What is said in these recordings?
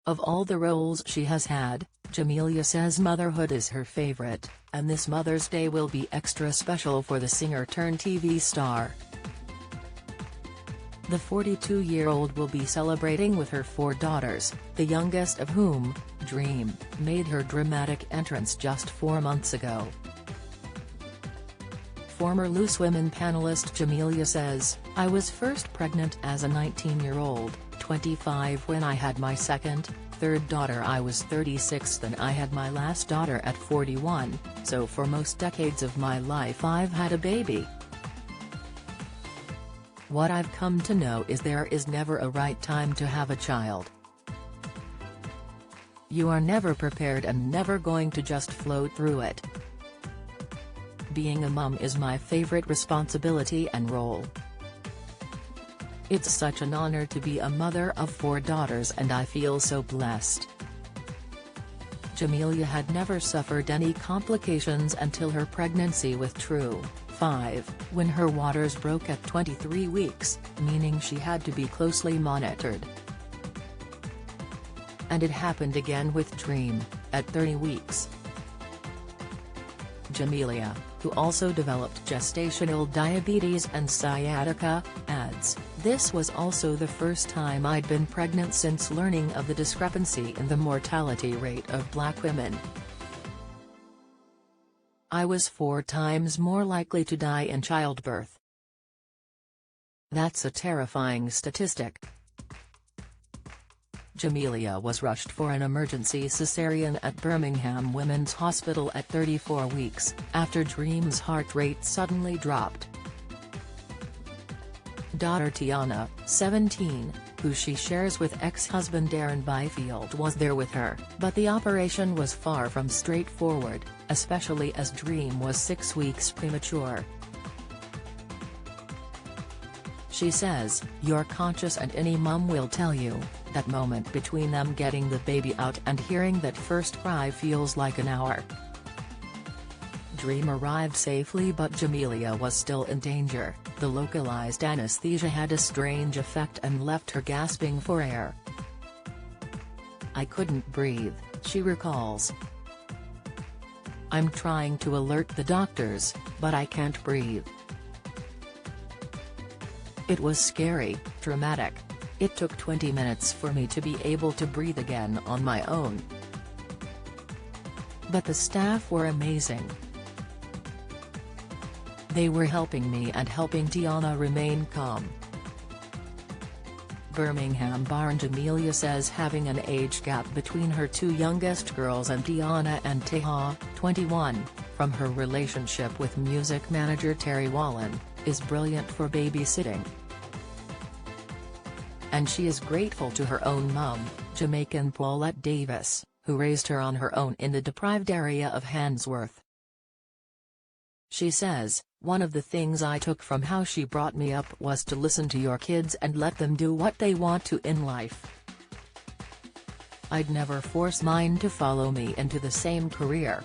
Of all the roles she has had, Jamelia says motherhood is her favorite, and this Mother's Day will be extra special for the singer-turned-TV star. The 42-year-old will be celebrating with her 4 daughters, the youngest of whom, Dream, made her dramatic entrance just 4 months ago. Former Loose Women panelist Jamelia says, "I was first pregnant as a 19-year-old, 25 when I had my second, third daughter. I was 36 then I had my last daughter at 41, so for most decades of my life I've had a baby. What I've come to know is there is never a right time to have a child. You are never prepared and never going to just float through it. Being a mum is my favorite responsibility and role. It's such an honor to be a mother of 4 daughters and I feel so blessed." Jamelia had never suffered any complications until her pregnancy with True, 5, when her waters broke at 23 weeks, meaning she had to be closely monitored. And it happened again with Dream, at 30 weeks. Jamelia, who also developed gestational diabetes and sciatica, adds, "This was also the first time I'd been pregnant since learning of the discrepancy in the mortality rate of Black women. I was 4 times more likely to die in childbirth. That's a terrifying statistic." Jamelia was rushed for an emergency cesarean at Birmingham Women's Hospital at 34 weeks, after Dream's heart rate suddenly dropped. Daughter Tiana, 17, who she shares with ex-husband Darren Byfield, was there with her, but the operation was far from straightforward, especially as Dream was 6 weeks premature. She says, "You're conscious and any mum will tell you, that moment between them getting the baby out and hearing that first cry feels like an hour." Dream arrived safely but Jamelia was still in danger. The localized anesthesia had a strange effect and left her gasping for air. "I couldn't breathe," she recalls. "I'm trying to alert the doctors, but I can't breathe. It was scary, dramatic. It took 20 minutes for me to be able to breathe again on my own. But the staff were amazing. They were helping me and helping Tiana remain calm." Birmingham-born Jamelia says having an age gap between her 2 youngest girls and Tiana and Taha, 21, from her relationship with music manager Terry Wallen, is brilliant for babysitting. And she is grateful to her own mum, Jamaican Paulette Davis, who raised her on her own in the deprived area of Handsworth. She says, "One of the things I took from how she brought me up was to listen to your kids and let them do what they want to in life. I'd never force mine to follow me into the same career.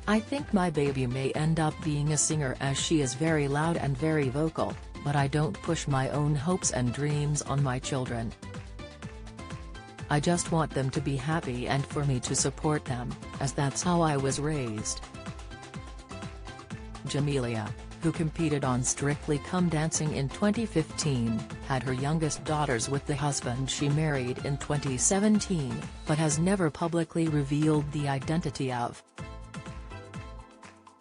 I think my baby may end up being a singer as she is very loud and very vocal, but I don't push my own hopes and dreams on my children. I just want them to be happy and for me to support them, as that's how I was raised." Jamelia, who competed on Strictly Come Dancing in 2015, had her youngest daughters with the husband she married in 2017, but has never publicly revealed the identity of.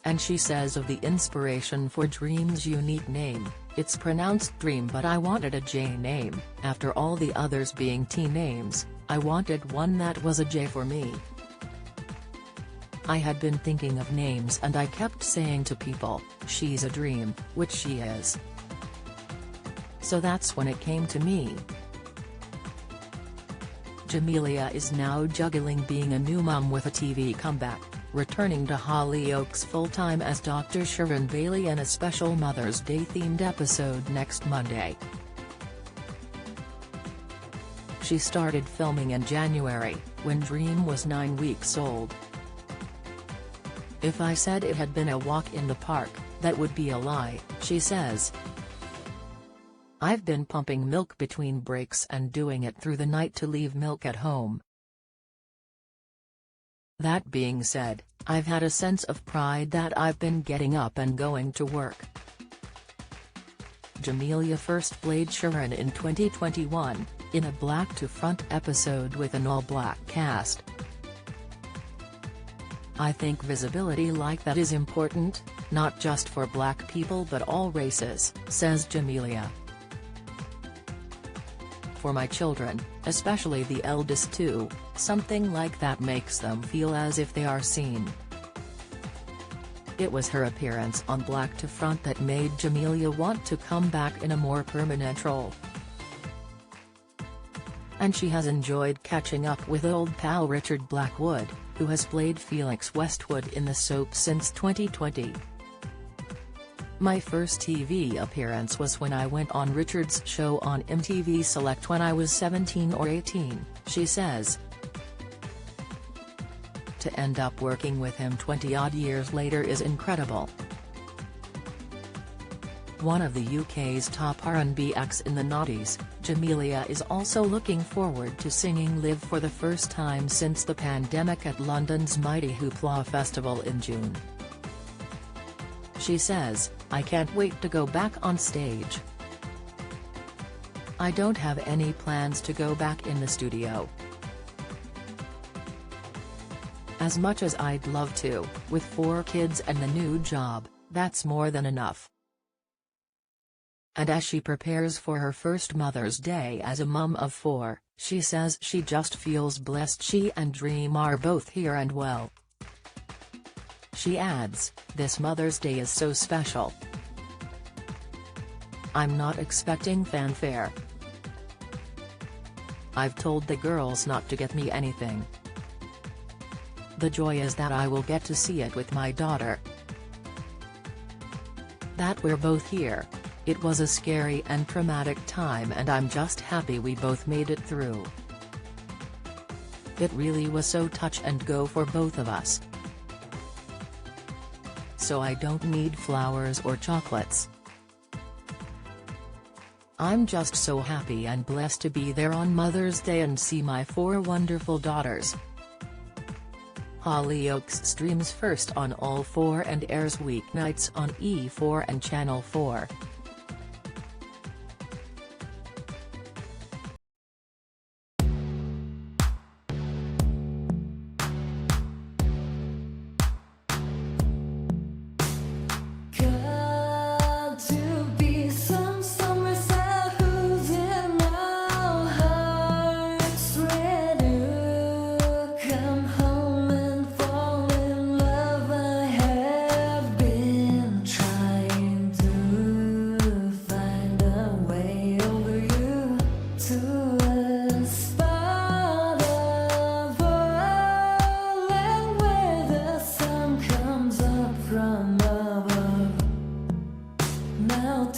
And she says of the inspiration for Dream's unique name, "It's pronounced Dream but I wanted a J name, after all the others being T names, I wanted one that was a J for me. I had been thinking of names and I kept saying to people, she's a dream, which she is. So that's when it came to me." Jamelia is now juggling being a new mum with a TV comeback, returning to Hollyoaks full-time as Dr. Sharon Bailey in a special Mother's Day-themed episode next Monday. She started filming in January, when Dream was 9 weeks old. "If I said it had been a walk in the park, that would be a lie," she says. I've been pumping milk between breaks and doing it through the night to leave milk at home. That being said, I've had a sense of pride that I've been getting up and going to work. Jamelia first played Sharon in 2021, in a black-to-front episode with an all-black cast. I think visibility like that is important, not just for black people but all races, says Jamelia. For my children, especially the eldest two, something like that makes them feel as if they are seen. It was her appearance on Black to Front that made Jamelia want to come back in a more permanent role. And she has enjoyed catching up with old pal Richard Blackwood, who has played Felix Westwood in the soap since 2020. My first TV appearance was when I went on Richard's show on MTV Select when I was 17 or 18, she says. To end up working with him 20-odd years later is incredible. One of the UK's top R&B acts in the noughties, Jamelia is also looking forward to singing live for the first time since the pandemic at London's Mighty Hoopla Festival in June. She says, "I can't wait to go back on stage. I don't have any plans to go back in the studio. As much as I'd love to, with 4 kids and the new job, that's more than enough." And as she prepares for her first Mother's Day as a mum of 4, she says she just feels blessed she and Dream are both here and well. She adds, "This Mother's Day is so special. I'm not expecting fanfare. I've told the girls not to get me anything. The joy is that I will get to see it with my daughter. That we're both here. It was a scary and traumatic time and I'm just happy we both made it through. It really was so touch and go for both of us. So I don't need flowers or chocolates. I'm just so happy and blessed to be there on Mother's Day and see my 4 wonderful daughters." Hollyoaks streams first on All 4 and airs weeknights on E4 and Channel 4. Now